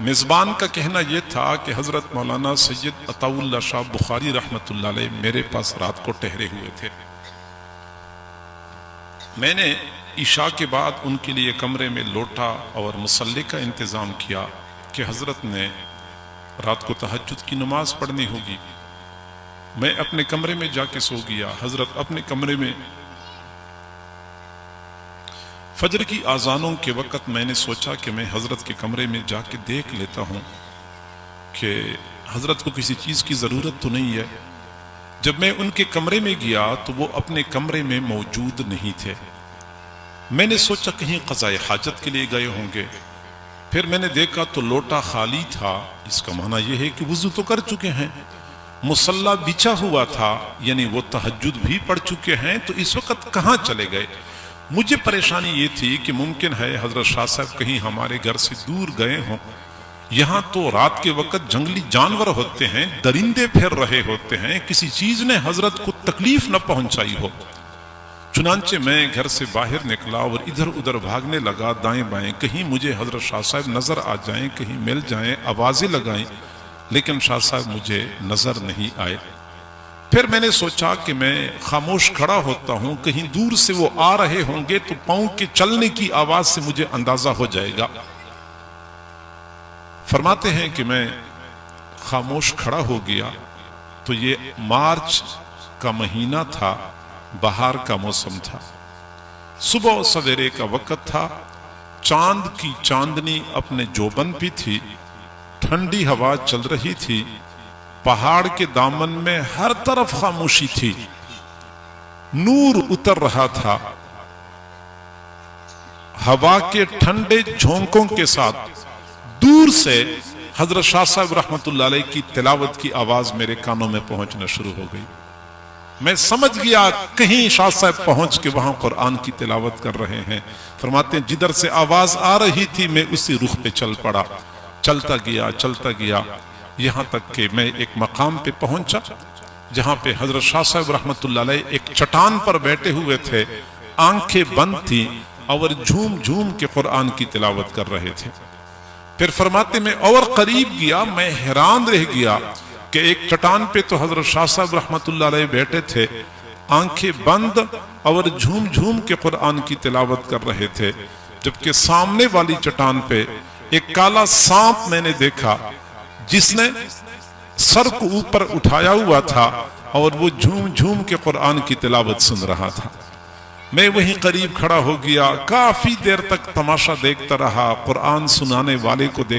میزبان کا کہنا یہ تھا کہ حضرت مولانا سید عطاءاللہ شاہ بخاری رحمۃ اللہ علیہ میرے پاس رات کو ٹھہرے ہوئے تھے۔ میں نے عشاء کے بعد ان کے لیے کمرے میں لوٹا اور مصلی کا انتظام کیا کہ حضرت نے رات کو تہجد کی نماز پڑھنی ہوگی۔ میں اپنے کمرے میں جا کے سو گیا۔ حضرت اپنے کمرے میں فجر کی آذانوں کے وقت میں نے سوچا کہ میں حضرت کے کمرے میں جا کے دیکھ لیتا ہوں کہ حضرت کو کسی چیز کی ضرورت تو نہیں ہے۔ جب میں ان کے کمرے میں گیا تو وہ اپنے کمرے میں موجود نہیں تھے۔ میں نے سوچا کہیں قضاء حاجت کے لیے گئے ہوں گے۔ پھر میں نے دیکھا تو لوٹا خالی تھا۔ اس کا معنی یہ ہے کہ وضو تو کر چکے ہیں، مصلی بچھا ہوا تھا، یعنی وہ تہجد بھی پڑھ چکے ہیں، تو اس وقت کہاں چلے گئے؟ مجھے پریشانی یہ تھی کہ ممکن ہے حضرت شاہ صاحب کہیں ہمارے گھر سے دور گئے ہوں۔ یہاں تو رات کے وقت جنگلی جانور ہوتے ہیں، درندے پھر رہے ہوتے ہیں، کسی چیز نے حضرت کو تکلیف نہ پہنچائی ہو۔ چنانچہ میں گھر سے باہر نکلا اور ادھر ادھر بھاگنے لگا، دائیں بائیں، کہیں مجھے حضرت شاہ صاحب نظر آ جائیں، کہیں مل جائیں، آوازیں لگائیں، لیکن شاہ صاحب مجھے نظر نہیں آئے۔ پھر میں نے سوچا کہ میں خاموش کھڑا ہوتا ہوں، کہیں دور سے وہ آ رہے ہوں گے تو پاؤں کے چلنے کی آواز سے مجھے اندازہ ہو جائے گا۔ فرماتے ہیں کہ میں خاموش کھڑا ہو گیا تو یہ مارچ کا مہینہ تھا، بہار کا موسم تھا، صبح سویرے کا وقت تھا، چاند کی چاندنی اپنے جوبن پہ تھی، ٹھنڈی ہوا چل رہی تھی، پہاڑ کے دامن میں ہر طرف خاموشی تھی، نور اتر رہا تھا، ہوا کے ٹھنڈے جھونکوں کے ساتھ دور سے حضرت شاہ صاحب رحمت اللہ علیہ کی تلاوت کی آواز میرے کانوں میں پہنچنا شروع ہو گئی۔ میں سمجھ گیا کہیں شاہ صاحب پہنچ کے وہاں قرآن کی تلاوت کر رہے ہیں۔ فرماتے ہیں جدھر سے آواز آ رہی تھی میں اسی رخ پہ چل پڑا، چلتا گیا یہاں تک کہ میں ایک مقام پہ پہنچا جہاں پہ حضرت شاہ صاحب رحمت اللہ علیہ ایک چٹان پر بیٹھے ہوئے تھے، آنکھیں بند تھیں اور جھوم جھوم کے قرآن کی تلاوت کر رہے تھے۔ پھر فرماتے میں اور قریب گیا، میں حیران رہ گیا کہ ایک چٹان پہ تو حضرت شاہ صاحب رحمت اللہ علیہ بیٹھے تھے، آنکھیں بند اور جھوم جھوم کے قرآن کی تلاوت کر رہے تھے، جبکہ سامنے والی چٹان پہ ایک کالا سانپ میں نے دیکھا جس نے سر کو اوپر اٹھایا ہوا تھا اور وہ جھوم جھوم کے قرآن کی تلاوت سن رہا تھا۔ میں وہیں قریب کھڑا ہو گیا، کافی دیر تک تماشا دیکھتا رہا، قرآن سنانے والے کو دیکھ